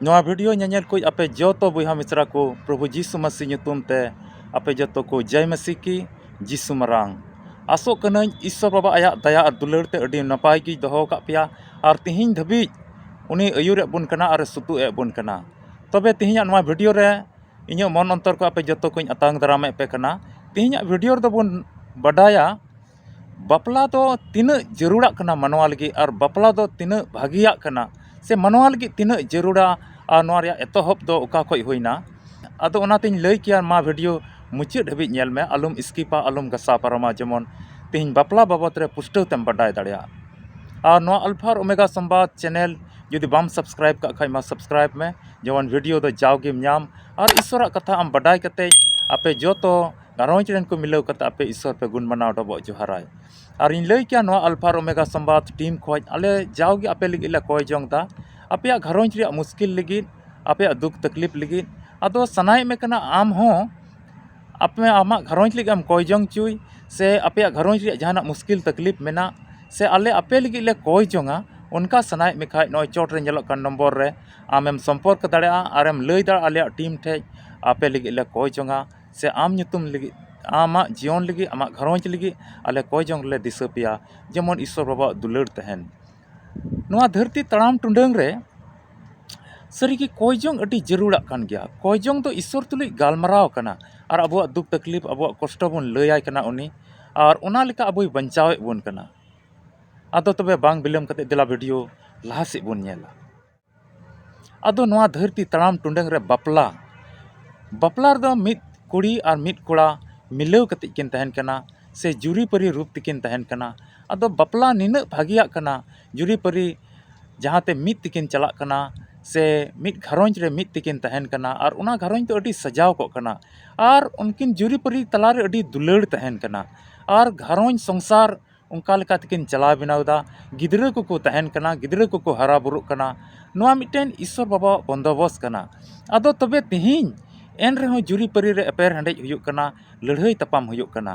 नवा video nyanyel को आपे जोतो बुहा मिश्रा को प्रभु जीसु मसीह nyutum te आपे जोतो को जय मसीह की जीसु मरांग आसो कनई ईश्वर बाबा आया दया और दुलर ते अडी नपाय की दोहो का पिया और तिहिं धबी उनी अयुर बुन कना और सुतु बुन कना तबे तिहिं नवा वीडियो रे इᱧ मन अंतर को आपे जोतो को अतांग दराम पे कना तिहिं वीडियो दो बुन बडाया बापला तो तीना जरूरा कना मनवा लगी और बापला तो तीना भागिया कना से मनवा लगी तीना जरूरा और एतहब दो ओका खय होइना आदो ओनातिन लय किया मा वीडियो मुचाद हबी नेल में आलम स्किपा आलम गसा पारमा जेमन तिहिं बापला बाबत रे पुष्टव तेम बडाय दाड़िया और नो अल्फा और ओमेगा संवाद चैनल जुदी बाम सब्सक्राइब का खय मा सब्सक्राइब में जेमन वीडियो दो जावगे नाम और ईश्वर कथा आम बडाय कते आपे जोतो गारोंच रेन को मिलाव कते आपे ईश्वर पे गुण मनाव डबो जोहाराय और इन लय किया नो अल्फा और ओमेगा संवाद टीम खोज आले जावगे आपे लगी ले कोय जोंगदा आपे घरोंच रे मुश्किल लगी आपे दुख तकलीफ लगी अदो सनाय में कना आम हो आपे आमा घरोंच लगी आम कोय जोंग चुई से आपे घरोंच रे जहाना मुश्किल तकलीफ मेना से आले आपे लगी ले कोय जोंगा उनका सनाय में खाय नो चोट रे जेलो का नंबर रे आमेम संपर्क दाड़िया आरेम लय दाड़ आले टीम ठे आपे लगी ले कोय जोंगा से आम nyutum लगी आमा जीवन लगी आमा घरोंच लगी आले कोय जोंग ले दिस पिया जेमन ईश्वर बाबा दुलर तहन नवा धरती तड़ाम टुंडंग रे सरी की कोय जोंग अटी जरूरा कान गया कोय जोंग तो ईश्वर तुलि गालमराव कना और अबो दुख तकलीफ अबो कष्ट बन लयाय कना उनी और ओना लेका अबो बंचावे बन कना आदो तबे बांग बिलम कते दिला वीडियो लहा से बन नेला आदो नवा धरती तड़ाम टुंडंग रे बापला बापला दो मित कुड़ी और मित कोड़ा मिलाव कते किन तहन कना से जुरी परी रूप तिकिन तहन कना आदो बापला निना भागिया कना जुरी परी जहाते मित तिकिन चला कना से मित घरोंच रे मित तिकिन तहन कना और उना घरोंच तो अडी सजाव को कना और उनकिन जुरी परी तलारे अडी दुलड़ तहन कना और घरोंच संसार उनका लेका तिकिन चला बनावदा गिदरा को तहन कना गिदरा को हरा बुरु कना नवा मिटेन ईश्वर बाबा बंदोबस्त कना आदो तबे तिहिं एन रहो जुरी परी रे अपेर हंडेज हुयुक कना लड़ाई तपाम हुयुक कना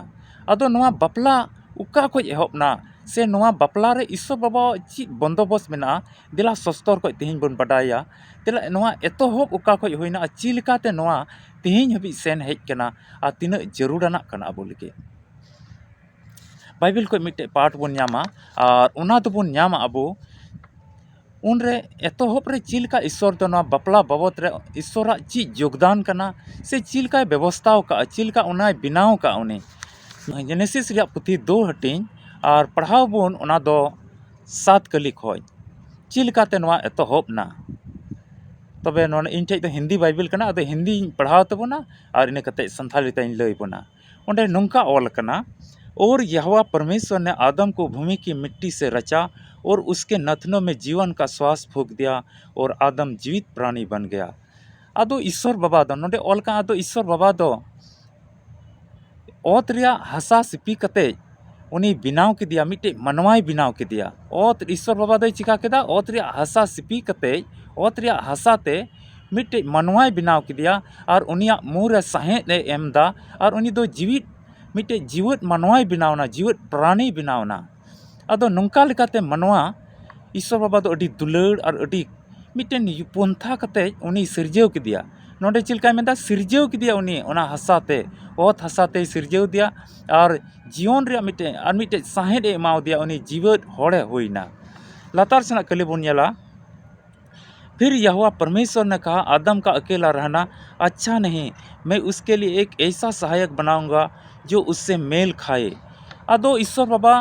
आदो नवा बापला उका को एहबना से नवा बापला रे ईश्वर बाबा ची बंदोबस्त मेना दिला सस्तर को तिहिं बन बडाया दिला नवा एतोहब उका को होइना ची लेकाते नवा तिहिं हबी सेन हेज कना आ तिना जरूराना कना अबो लगे बाइबल को मिटे पाठ बन न्यामा और उना तो बन न्यामा अबो उनरे एतोहब रे चिलका ईश्वर तो नवा बापला बाबत रे ईश्वरा ची योगदान कना से चिलका व्यवस्थाव का चिलका उना बिनाव का उनी जेनेसिस रे पुथी 2 हटिंग और पढ़ाव बन उना दो 7 कली खोज चिलकाते नवा एतोहब ना तबे नोन इन ठे तो हिंदी बाइबल कना अदो हिंदी पढ़ाव तबना और इने कते संथाली ताइन लय बना ओंडे नंका ऑल कना और यहोवा परमेश्वर ने आदम को भूमि की मिट्टी से रचा और उसके नथनों में जीवन का श्वास फूंक दिया और आदम जीवित प्राणी बन गया आदो ईश्वर बाबा दो नोंडे ऑल का आदो ईश्वर बाबा दो ओत रिया हसा सिपी कते उनी बिनाव के दिया मिटे मनवाई बिनाव के दिया ओत ईश्वर बाबा दो चिका केदा ओत रिया हसा सिपी कते ओत रिया हसाते मिटे मनवाई बिनाव के दिया और उनिया मुंह रे साहे ने एमदा और उनी दो जीवित मिटे जीवत मनवाई बिनावना जीवत प्राणी बिनावना आदो नंका लेकाते मनवा ईश्वर बाबा दो अडी दुलड़ और अडी मिटेन पंथा कते उनी सिरजेव के दिया नोंडे चिलका मेंदा सिरजेव के दिया उनी ओना हसाते ओत हसाते सिरजेव दिया और जीवन रे मिटे साहेद एमाव दिया उनी जीवत होड़े होइना लातार सेना कली बन नेला फिर यहोवा परमेश्वर ने कहा आदम का अकेला रहना अच्छा नहीं मैं उसके लिए एक ऐसा सहायक बनाऊंगा जो उससे मेल खाए आदो ईश्वर बाबा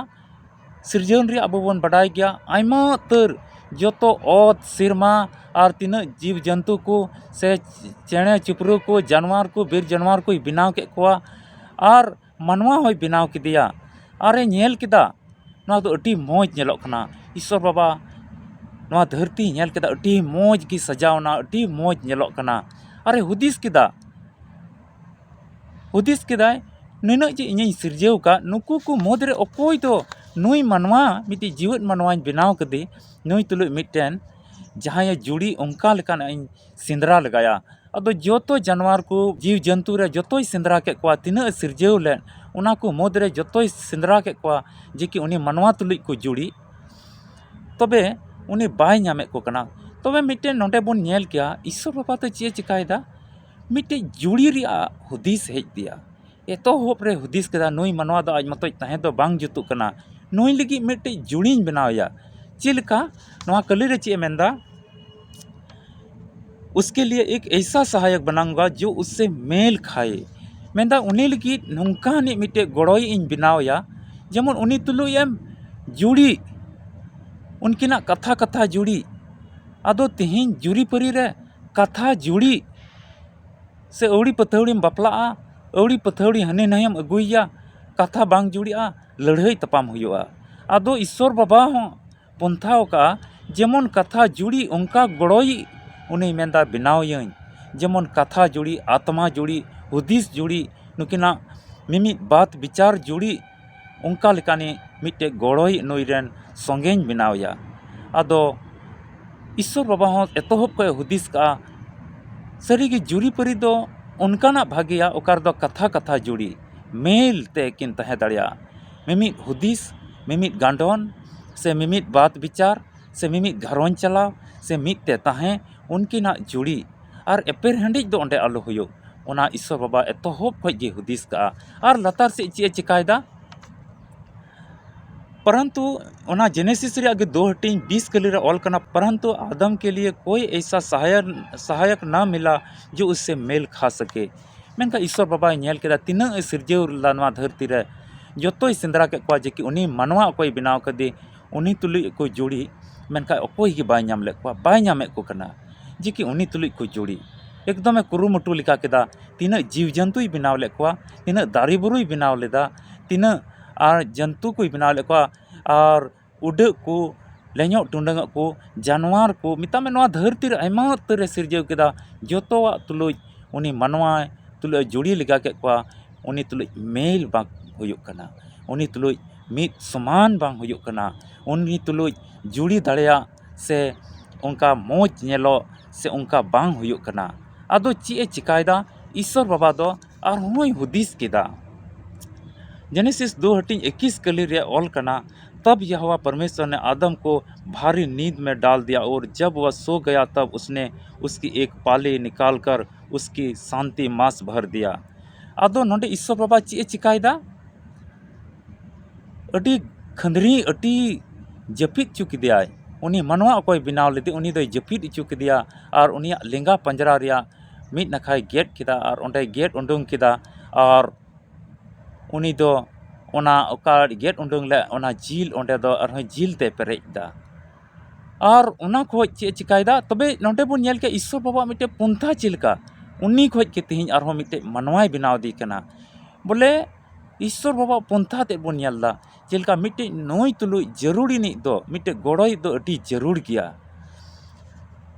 सृजन रे अबो बन बडाय गया आयमा तर जोतो ओत सिरमा और तीना जीव जंतु को से चेणे चिपरू को जानवर को बीर जानवर को बिनाव के कोआ और मनवा होय बिनाव के दिया अरे नेल किदा ना तो अटी मौज नेलोक कना ईश्वर बाबा नवा धरती नेल किदा अटी मौज की सजावना अटी मौज नेलोक कना अरे हुदिस किदाय नुना जे इᱧ सिरजेव का नुकु को मोदरे अकोय तो नुई मनवा मिटी जीवत मनवाई बिनाव कदे नुई तुलु मिटेन जहां जुड़ी उनका लेकान इन सिंदरा लगाया अदो जोतो जानवर को जीव जंतु रे जोतोय सिंदरा के कोआ तिना सिरजेव ले उना को मोदरे जोतोय सिंदरा के कोआ जे कि उनी मनवा तुलु को जुड़ी तबे उनी बाय नामे को कना तबे मिट्टे नोंडे बोन नेल किया ईश्वर बाबा तो चे चिकायदा मिट्टे जुड़ी रिया हुदिस हेज दिया एतो होप रे हुदिस केदा नुई मनवा दो आज मतोज तहे दो बांग जुतु कना नुई लगी मिट्टे जुड़ीन बनावया चिलका नवा कली रे चे मेंदा उसके लिए एक ऐसा सहायक बनाऊंगा जो उससे मेल खाए मेंदा उन्हीं लगी नौका ने मिट्टे गड़ोई इन बनावया जेमन उन्हीं तुलु एम जुड़ी उनकिना कथा कथा जुड़ी आदो तेहिं जुरी परी रे कथा जुड़ी से अवड़ी पथौड़ीम बापला अवड़ी पथौड़ी हने नयम अगुइया कथा बांग जुड़िया लड़ाई तपाम हुआ आदो ईश्वर बाबा हों पंथाव का जेमन कथा जुड़ी उनका गड़ोई उन्हें मेंदा बनावयन जेमन कथा जुड़ी आत्मा जुड़ी हुदिस जुड़ी नुकिना मिमित बात विचार जुड़ी उनका लेकानी मिट्टे गड़ोई नुईरेन संगेन बनावया आदो ईश्वर बाबा हों एतोहब को हुदिस का सरीगी जुरी परी दो उनकाना भाग्या ओकार दो कथा कथा जुड़ी मेल ते किन तहे दड़िया मिमित हुदिस मिमित गांडोन से मिमित बात विचार से मिमित घरों चलाव से मित ते तहे उनकिना जुड़ी और एपेर हंडिज दो ओंडे आलो हुयो ओना ईश्वर बाबा एतोहब खोज गे हुदिस का और लतार से चे चिकायदा परंतु ओना जेनेसिस रे आगे 2 हटिंग 20 कली रे ऑल करना परंतु आदम के लिए कोई ऐसा सहायक ना मिला जो उससे मेल खा सके मेनका ईश्वर बाबा नेल केदा तिना सिरजेव नवा धरती रे जोतोय सेंद्रा के को जे कि उनी मानवा कोई बनाव कदे उनी तुलुई को जोड़ी मेनका अकोय गे बाय नाम ले को बाय नामे को कना जे कि उनी तुलुई को जोड़ी एकदम कुरुमुटु लिका केदा तिना जीव जंतुई बनाव ले को तिना दारी बुरुई बनाव लेदा तिना और जंतु को बनाव ले को और उड़ को लेñो टुंडंग को जानवर को मिता में नवा धरती रे आयमा तरे सिरजेव केदा जोतोवा तुलुई उनी मानवा तुलुई जोड़ी लिका के को उनी तुलुई मेल बांग हुयुक कना उनी तुलुई मित समान बांग हुयुक कना उनी तुलुई जुड़ी दाड़िया से उनका मोज नेलो से उनका बांग हुयुक कना आदो चे चिकायदा ईश्वर बाबा दो और होय हुदिस केदा जेनेसिस 2 हटिंग 21 कली रे ऑल कना तब यहोवा परमेश्वर ने आदम को भारी नींद में डाल दिया और जब वह सो गया तब उसने उसकी एक पाली निकालकर उसकी शांति मास भर दिया आदो नोंडे ईश्वर बाबा चे चिकायदा अडी खंदरी अडी जपित चुक दिया उनी मनवा अकोय बनाव लेदे उनी दो जपित चुक दिया और उनिया लेंगा पंजरा रिया मिट नखाय गेट किदा और ओंडे गेट उंडुंग किदा और उनी दो ओना ओका गेट उंडुंग ले ओना जील ओंडे दो और जील ते पेरेजदा और ओना खोज चे चिकायदा तबे नोंडे बोन नेल के ईश्वर बाबा मिटे पंथा चिलका उनी खोज के तिहिं और मिटे मनवाय बनाव दी कना बोले ईश्वर बाबा पंथा ते बोन नेलदा चिलका मिटे नोई तुलुई जरूरी नि दो मिटे गड़ोई दो अति जरूर गया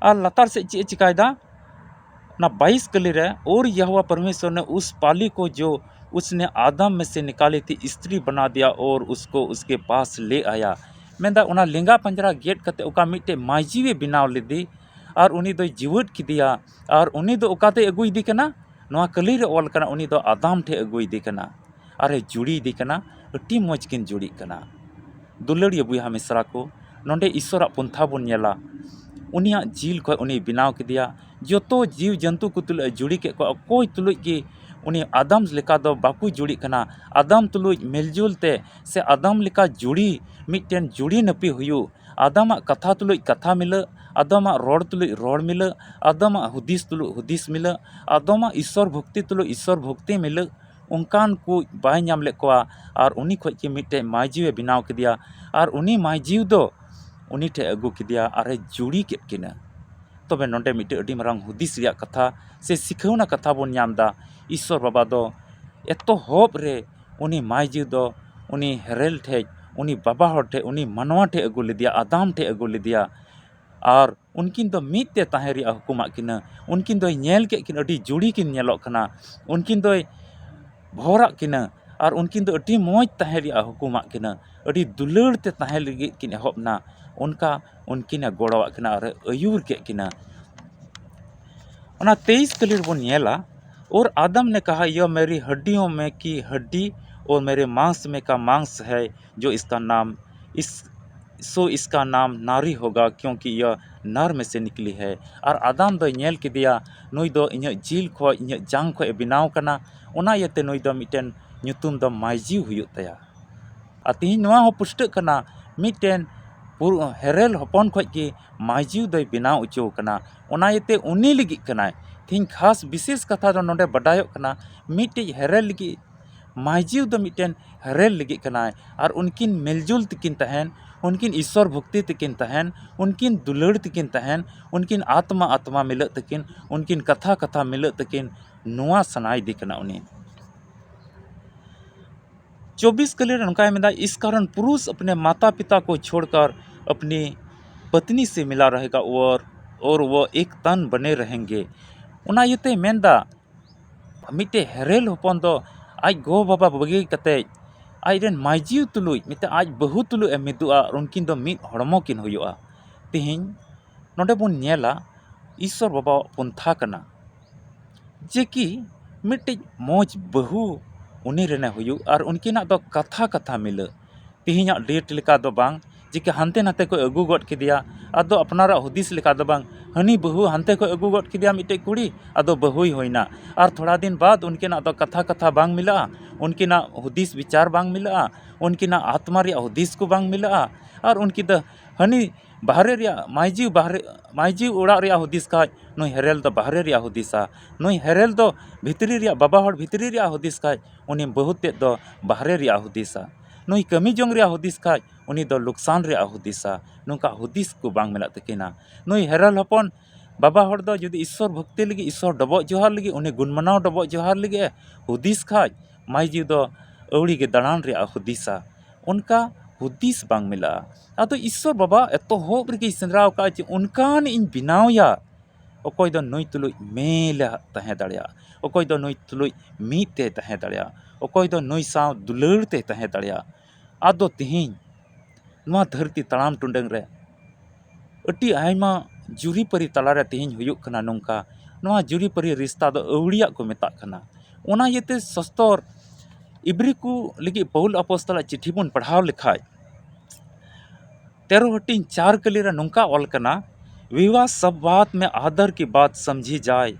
और लतार से चे चिकायदा ना 22 कली रे और यहोवा परमेश्वर ने उस पाली को जो उसने आदम में से निकाली थी स्त्री बना दिया और उसको उसके पास ले आया मेंदा उना लेंगा पंजरा गेट कते ओका मिटे माजीवे बनाव लेदी और उनी दो जीवट किदिया और उनी दो ओकाते अगुई दी कना नवा कली रे ऑल कना उनी दो आदम ठे अगुई दी कना अरे जुड़ी दी कना अति मौज किन जुड़ी कना दुलड़िया बुया मिश्रा को नोंडे ईश्वरा पंथा बन नेला उनिया जील को उनी बनाव किदिया जोतो जीव जंतु को तुलुई जुड़ी के को कोई तुलुई की उनी आदम लेका दो बाकू जुड़ी कना आदम तुलुई मिलजुल ते से आदम लेका जुड़ी मिटन जुड़ी नपी हुयु आदम कथा तुलुई कथा मिल आदम रोड तुलुई रोड मिल आदम हुदिस तुलुई हुदिस मिल आदम ईश्वर भक्ति तुलुई ईश्वर भक्ति मिल उनकान को बाय नाम ले को और उनी खोज के मिटे माजीवे बनाव किदिया और उनी माजीव दो उनी ठे अगू किदिया और जुड़ी के किना तबे नोंडे मिटे अडी मारंग हुदिस रिया कथा से सिखावना कथा बोन नामदा ईश्वर बाबा दो एतो होप रे उनी माईजी दो उनी हेरेल ठे उनी बाबा हर ठे उनी मनवा ठे अगू लेदिया आदम ठे अगू लेदिया और उनकिन दो मिते ताहे रिया हुकुमा किना उनकिन दो नेल के किन अडी जुड़ी किन नेलोक कना उनकिन दो भोरा किना और उनकिन दो अडी मौज ताहे रिया हुकुमा किना अडी दुलड़ ते ताहे लगी किन एहबना उनका उनकिन गोड़वा किना और अयूर के किना 23 कलीर बोन नेला और आदम ने कहा यह मेरी हड्डियों में की हड्डी और मेरे मांस में का मांस है जो इसका नाम सो इसका नाम नारी होगा क्योंकि यह नर में से निकली है। और आदम दो नेल किदिया नुई दो इन्हें जील खो इन्हें जांग खो बिनाव कना ओना यते नुई दो मिटेन ᱧᱩᱛᱩᱢ ᱫᱚ ᱢᱟᱭᱡᱤᱣ ᱦᱩᱭᱩᱜ ᱛᱟᱭᱟ। ᱟᱨ ᱛᱤᱦᱤᱧ ᱱᱚᱣᱟ ᱦᱚᱸ ᱯᱩᱥᱴᱟᱹᱜ ᱠᱟᱱᱟ ᱢᱤᱫᱴᱮᱱ ᱦᱮᱨᱮᱞ ᱦᱚᱯᱚᱱ ᱠᱷᱚᱡ ᱜᱮ ᱢᱟᱭᱡᱤᱣ ᱫᱚᱭ ᱵᱮᱱᱟᱣ ᱚᱪᱚ ᱠᱟᱱᱟ। ᱚᱱᱟ ᱤᱭᱟᱹᱛᱮ ᱩᱱᱤ ᱞᱟᱹᱜᱤᱫ ᱠᱟᱱᱟᱭ। ᱛᱤᱦᱤᱧ ᱠᱷᱟᱥ ᱵᱤᱥᱮᱥ ᱠᱟᱛᱷᱟ ᱫᱚ ᱱᱚᱰᱮ ᱵᱟᱰᱟᱭᱚᱜ ᱠᱟᱱᱟ ᱢᱤᱫᱴᱤᱡ ᱦᱮᱨᱮᱞ ᱞᱟᱹᱜᱤᱫ ᱢᱟᱭᱡᱤᱣ ᱫᱚ ᱢᱤᱫᱴᱮᱱ ᱦᱮᱨᱮᱞ ᱞᱟᱹᱜᱤᱫ ᱠᱟᱱᱟᱭ। ᱟᱨ उनकिन मिलजुल तकिन तहन उनकिन ईश्वर भक्ति तकिन तहन उनकिन दुलड़ तकिन तहन उनकिन आत्मा आत्मा मिलत तकिन उनकिन कथा कथा मिलत तकिन नुआ सनाई दी कना उनी 24 कली नौका में इस कारण पुरुष अपने माता पिता को छोड़कर अपनी पत्नी से मिला रहेगा और वो एक तन बने रहेंगे। उना येते मेंदा मिटे हेरेल होपन दो आज गो बाबा बगी कते आज रेन माइजिव तुलुई मिते आज बहु तुलु मिदुआ उनकिन दो मिद हड़मो किन हुयुआ। तिहिन नोडे बुन नेला ईश्वर बाबा पंथा कना जे कि मिटे मौज बहु उनी रेने हुयु और उनकिना दो कथा कथा मिल तिहिना डेट लेका दो बांग जे कि हानते नाते को अगु गट किदिया आदो अपनारा हुदिस लेका दो बांग हनी बहु हानते को अगु गट किदिया मिटे कुड़ी आदो बहुई होइना और थोड़ा दिन बाद उनकिना दो कथा कथा बांग मिला उनकिना हुदिस विचार बांग मिला उनकिना आत्मा रे हुदिस को बांग मिला और उनकी द हनी बाहरे रिया माइजिव उड़ा रिया हुदिस का नुई हेरेल दो बाहरे रिया हुदिसा नुई हेरेल दो भितरी रिया बाबा हर भितरी रिया हुदिस का उनी बहुत दो बाहरे रिया हुदिसा नुई कमी जोंग रिया हुदिस का उनी दो लुकसान रिया हुदिसा नुका हुदिस को बांग मिला तकिना नुई हेरेल हपन बाबा हर दो जुदी ईश्वर भक्ति लगी ईश्वर डबो जोहार लगी उनी गुणमनाव डबो जोहार लगी हुदिस का माइजिव दो अवड़ी के दाड़ान रिया हुदिसा उनका हुदिस बांग मिला आदो ईश्वर बाबा एतो होब रिगी सेंद्राव का उनकान इन बिनावया अकोय दो नुई तुलुई मेल तहे दाड़िया अकोय दो नुई तुलुई मीते तहे दाड़िया अकोय दो नुई साव दुलड़ते तहे दाड़िया आदो तिहिन नवा धरती तड़ाम टुंडंग रे अटी आयमा जुरीपरी तलारे तिहिन हुयुक कना नोंका नवा जुरीपरी रिश्ता दो अवड़िया को मेता कना ओना येते सस्तर इब्री को लगी पौल अपोस्तल चिट्ठी बन पढ़ाव लिखाय 13 हटिंग 4 कली रे नोंका ऑल कना विवाह सब बात में आदर की बात समझी जाए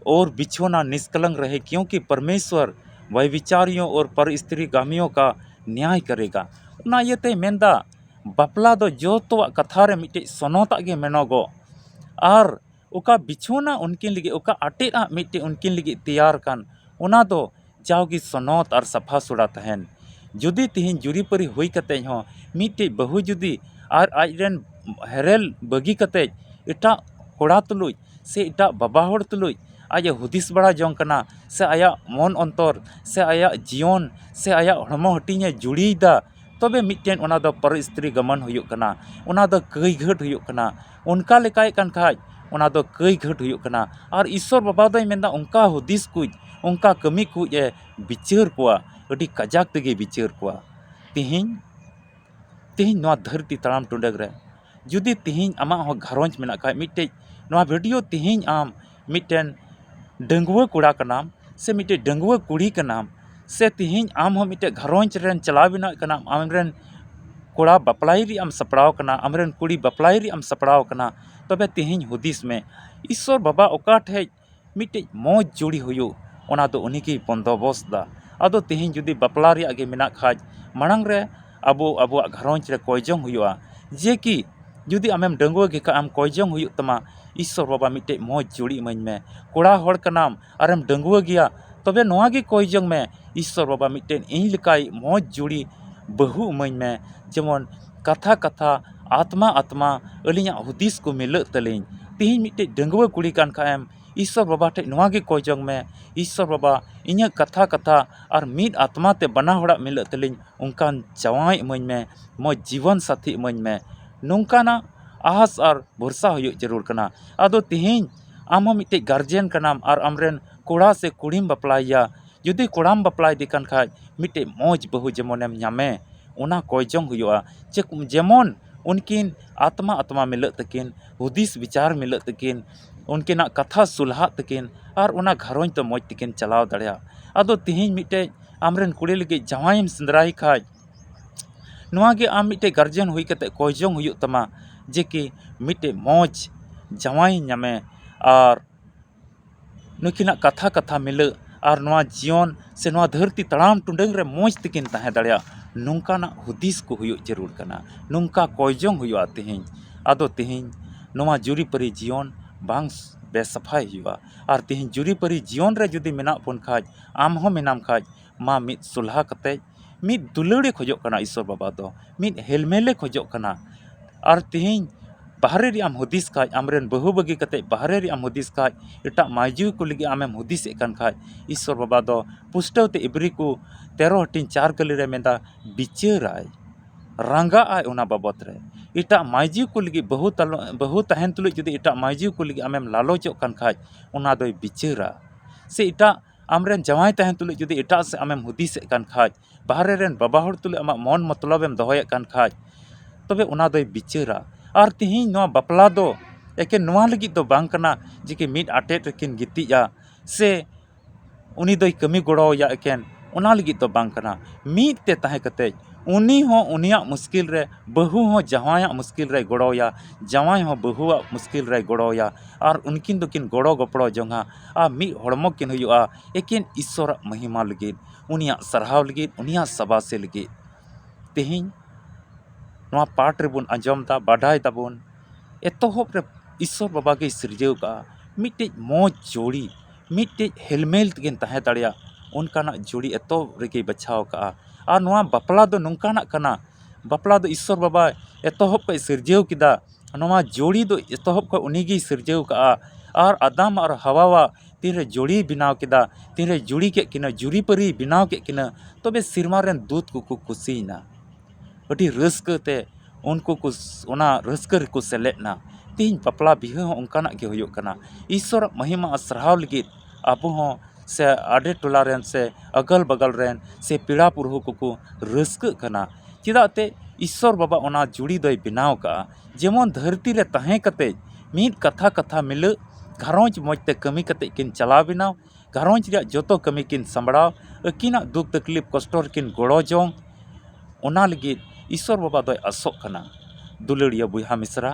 और बिछोना निष्कलंक रहे क्योंकि परमेश्वर व्यभिचारियों और पर स्त्री गामियों का न्याय करेगा। उना येते मेंदा बापला दो जो तो कथा रे मिटे सोनोता गे मेनोगो और उका बिछोना उनकिन लगी उका अटेरा मिटे उनकिन लगी तैयार कान उना दो जाओगी सोनोत और सफा सुड़ा तहन जुदी तिहिन जुरीपरी हुई कते हो मिटे बहु जुदी और आजरेन हेरेल बगी कते इटा कोड़ा तुलुई से इटा बाबा हड़ तुलुई आज हुदिस बड़ा जोंग कना से आया मन अंतर से आया जीवन से आया हड़मो हटिने जुड़ीदा तबे मिटेन ओना दो पर स्त्री गमन हुयुक कना ओना दो कई घट हुयुक कना उनका लेकाय कान खाय ओना दो कई घट हुयुक कना और ईश्वर बाबा दोय मेंदा उनका हुदिस कुछ उनका कमी को ये बिचार कोआ अडी कजाक तेगे बिचार कोआ तिहिन नवा धरती तड़ाम टुंडग रे जुदी तिहिन आमा हो घरोंज मेना का मिटे नवा वीडियो तिहिन आम मिटेन डंगुआ कुड़ा का नाम से मिटे डंगुआ कुड़ी का नाम से तिहिन आम हो मिटे घरोंज रेन चला बिना का नाम आमरेन कुड़ा बपलाई री आम सपड़ाव कना आमरेन कुड़ी बपलाई री आम सपड़ाव कना तबे तिहिन हुदिस में ईश्वर बाबा ओका ठे मिटे मौज जुड़ी हुयु ओना दो उनी की बंदोबस्त दा आदो तिहिन जुदी बपला रिया गे मेना खाज मांग रे अब घरोंज रे कोयजोंग हुयुआ जे कि जुदी आमेम डंगुआ गे का आम कोयजोंग हुयु तमा ईश्वर बाबा मिटे मौज जुड़ी इमाኝ में कोड़ा हड़ कनाम आरम डंगुआ गिया तबे नोआ गे कोयजोंग में ईश्वर बाबा मिटे इन लिकाय मौज जुड़ी बहु इमाኝ में जेमन कथा कथा आत्मा आत्मा अलिया हुदिस को मिल तलिन तिहिन मिटे डंगुआ कुड़ी कान खाएम ईश्वर बाबा ठे नोआ गे कोयजोंग में ईश्वर बाबा इन्या कथा कथा और मिद आत्मा ते बना होड़ा मिल तलिन उनकान जवाई इमाኝ में मौज जीवन साथी इमाኝ में नोंकाना आहस और भरोसा हुई जरूर कना आदो तिहिन आम मिटे गार्जियन कनाम और आमरेन कोड़ा से कुड़ीम बपलाया जुदी कोड़ाम बपलाई दिकान खाज मिटे मौज बहु जेमोनेम ᱧᱟᱢᱮ उना कोयजोंग हुआ जेमन उनकिन आत्मा आत्मा मिल तकिन हुदिस विचार मिल तकिन उनकिना कथा सुलहा तकिन और उना घरोंज तो मौज तकिन चलाव दाड़िया आदो तिहिन मिटे आमरेन कुड़ी लगी जवाईम सेंद्राई खाज नोआ गे आम मिटे गार्जियन हुई कते कोयजोंग हुयुग तमा जे कि मिटे मौज जावाई नामे और नुकिना कथा कथा मिल और नोआ जीवन से नोआ धरती तड़ाम टुंडंग रे मौज तकिन तहे दड़िया नोंकाना हुदिस को हुयुग जरूर कना नोंका कोयजोंग हुयुआ तेहिं आदो तेहिं नोआ जुरीपरी जीवन बांग बेसफाई हुआ और तेहिं जुरीपरी जीवन रे जुदी मेना बन खाज आम हो मेनाम खाज मा मिद सुलहा कते मिद दुलड़े खोजोग कना ईश्वर बाबा दो मिद हेलमेले खोजोग कना और तेहिं बाहरे रे आम हुदिस खाज आमरेन बहु बगी कते बाहरे रे आम हुदिस खाज एटा मायजू को लगी आमेम हुदिस एकान खाज ईश्वर बाबा दो पुष्टवते इब्री को 13 हटिन 4 गली रे मेंदा बिचाराय रंगा आय उना बाबत रे एटा मायजू को लगी बहु तहन तुलु जुदी एटा मायजू को लगी आमेम लालोचोग कान खाज उना दोय बिचारा से एटा आमरेन जवाई तहन तुलु जुदी एटा से आमेम हुदिस एकान खाज बाहरे रेन बाबा हर तुलु आमा मन मतलबेम दोहय कान खाज तबे उना दोय बिचारा और तेहिं नोआ बापला दो एके नोआ लगी दो बांग कना जे कि मिद आटेट रेकिन गितिया से उनी दोय कमी गड़ोया एकेन उना लगी दो बांग कना मिद ते तहे कते उनी हो उनिया मुश्किल रे बहु हो जवाया मुश्किल रे गड़ोया जवाई हो बहुआ मुश्किल रे गड़ोया और उनकिन दोकिन गड़ो गपड़ो जोंगा आ मी हड़मो किन हुयुआ एकेन ईश्वर महिमा लगी उनिया सरहाव लगी उनिया सबासे लगी तेहिं नोआ पाठ रेबुन आंजमदा बाढ़ाई ताबुन एतोहब रे ईश्वर बाबा के सिरजेव का मिट्टे मौज जोड़ी मिट्टे हेलमेल तकिन तहे दाड़िया उनकाना जोड़ी एतो रेगे बचाव का और नोआ बापला दो नोंकाना कना बापला दो ईश्वर बाबा एतोहब पे सिरजेव किदा नोआ जोड़ी दो एतोहब को उनीगी सिरजेव का और आदम और हवावा तीरे जोड़ी बिनाव किदा तीरे जुड़ी के किना जुरी परी बिनाव के किना तबे सिरमा रेन दूत को कुसीना अड़ी रस्कते उनको को ओना रस्क को सेलेना तीन बापला बिहा हो उनकाना के हुयुग कना ईश्वर महिमा सरहाव लगी आबो हो से आडे टोला रेन से अगल बगल रेन से पीड़ा पुरहु को रस्क कना चिदाते ईश्वर बाबा ओना जुड़ी दोय बिनाव का जेमन धरती रे तहे कते मिद कथा कथा मिल घरोंज मजते कमी कते किन चला बिनाव घरोंज रे जोतो कमी किन संबड़ाव अकिना दुख तकलीफ कष्ट किन गड़ो जोंग ओना लगी ईश्वर बाबा दोय आसोग कना दुलड़िया बुहा मिश्रा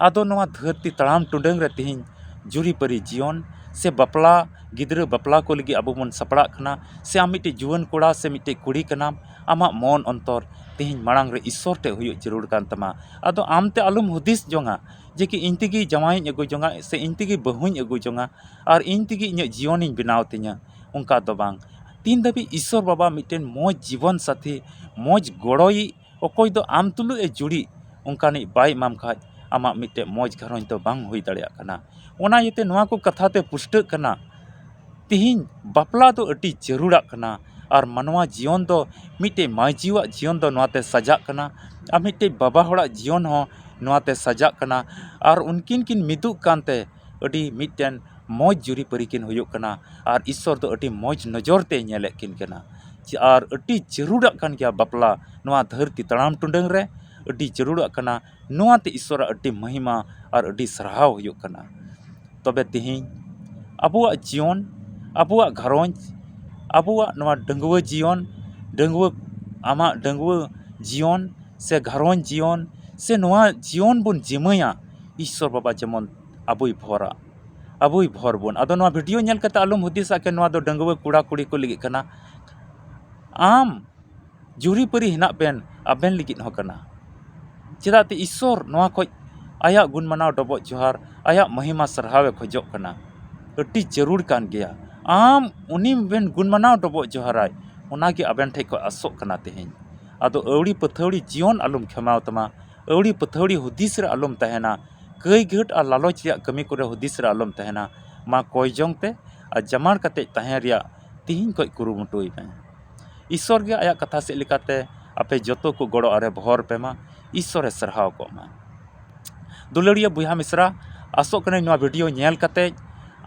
आदो नोआ धरती तड़ाम टुंडंग रे तेहिं जुरी परी जीवन से बापला गिद्र बापला को लगी अब मन सपड़ा कना से आम मिट्टे जुआन कोड़ा से मिट्टे कुड़ी कनाम आमा मन अंतर तेहिं मांग रे ईश्वर टे हुयुग जरूर कान तमा आदो आमते आलुम हुदिस जोंगा जे कि इन तेगी जमाई अगु जोंगा से इन तेगी बहुई अगु जोंगा और इन तेगी इन जीवन इन बनाव तिया उनका दो बांग तीन दबी ईश्वर बाबा मिट्टेन मौज जीवन साथी मौज गड़ोई अकोय दो आम तुलु ए जुड़ी उनकानी बाय माम खाज आमा मिट्टे मौज घरों तो बांग हुई दाड़िया कना ओना येते नोआ को कथा ते पुष्ट कना तिहिं बापला दो अति जरूरा कना और मनवा जीवन दो मिट्टे मायजीवा जीवन दो नोआते सजा कना और मिट्टे बाबा होड़ा जीवन हो नोआते सजा कना और उनकिन किन मिदुक कानते अति मिट्टेन मौज जुरी परी किन हुयुग कना और ईश्वर दो अति मौज नजर ते नेले किन कना और अति जरूरा कान गया बापला नोआ धरती तड़ाम टुंडंग रे अति जरूरा कना नोआते ईश्वर अति महिमा और अति सरहाव हुयुग कना तबे तिहिं अबुआ जीवन अबुआ घरोंज अबुआ नोआ डंगुआ जीवन डंगुआ आमा डंगुआ जीवन से घरोंज जीवन से नोआ जीवन बुन जिमया ईश्वर बाबा जेमन अबुई भरा अबुई भर बुन आदो नोआ वीडियो नेल कते आलुम हुदिसा के नोआ दो डंगुआ कुड़ा कुड़ी को लगी कना आम जुरी परी हिना बेन अबेन लगी हो कना चिदाते ईश्वर नोआ को आया गुण मनाव डबो जोहार आया महिमा सरहावे खोजोग कना अति जरूर कान गया आम उनी बेन गुण मनाव डबो जोहाराय उनागे अबेन ठे को आसोग कना तेहिं आदो अवड़ी पथौड़ी जीवन आलुम खेमाव तमा अवड़ी पथौड़ी हुदिस रे आलुम तहेना कई घट और लालच रिया कमी को हुदिस रे आलुम तहेना मा कोय जोंग ते आ जमार कते तहे रिया तिहिं को कुरुमुटुई में ईश्वर के आया कथा से लिकाते आपे जतो को गड़ो अरे भर पे मा ईश्वर सरहाव को मा दुलड़िया बुहा मिश्रा आसोग कने नोआ वीडियो नेल कते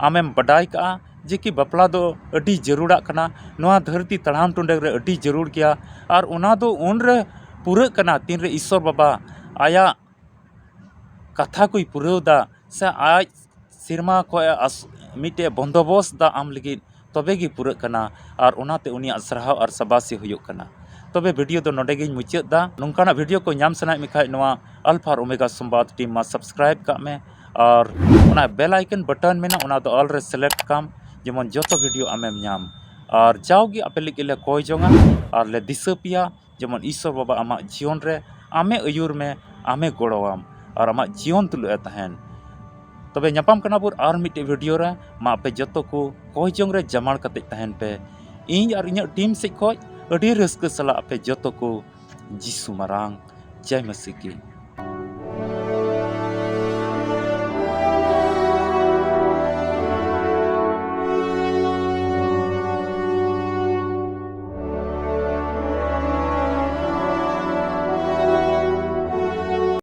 आमेम बडाई का जे कि बापला दो अति जरूरा कना नोआ धरती तड़ाम टुंडे रे अति जरूर गया और उना दो उन रे पूरा कना तीन रे ईश्वर बाबा आया कथा कोई पूरा से आज सिरमा को मिटे बंदोबस्त दा आम लगी तबे गी पूरा कना और उनाते उनिया सरहाव और सबासी हुयुग कना तबे वीडियो दो नोडे गिन मुचाद दा नोंकाना वीडियो को नाम सनाय मिखाय नोआ अल्फा और ओमेगा संवाद टीम मा सब्सक्राइब का में और ओना बेल आइकन बटन में ना ओना दो ऑल रे सेलेक्ट काम जेमन जोतो वीडियो आमेम नाम और जाओगी आपे लिले कोय जोंगा और ले दिसो पिया जेमन ईश्वर बाबा आमा जीवन रे आमे अयुर में आमे गोड़ोवाम और आमा जीवन तुलुए तहन तबे ᱧᱟᱯᱟᱢ ᱠᱟᱱᱟ ᱵᱚᱱ ᱟᱨ ᱢᱤᱫᱴᱮᱡ ᱵᱷᱤᱰᱤᱭᱳ ᱨᱮ ᱢᱟ ᱟᱯᱮ ᱡᱚᱛᱚ ᱠᱚ ᱠᱚᱭ ᱡᱚᱝ ᱨᱮ ᱡᱟᱢᱟᱲ ᱠᱟᱛᱮ ᱛᱟᱦᱮᱱ ᱯᱮ ᱤᱧ ᱟᱨ ᱤᱧᱟᱹᱜ ᱴᱤᱢ ᱥᱮᱫ ᱠᱷᱚᱡ ᱟᱹᱰᱤ ᱨᱟᱹᱥᱠᱟᱹ ᱥᱟᱞᱟᱜ ᱟᱯᱮ ᱡᱚᱛᱚ ᱠᱚ ᱡᱤᱥᱩ ᱢᱟᱨᱟᱝ ᱡᱟᱭ ᱢᱟᱥᱤ ᱠᱤ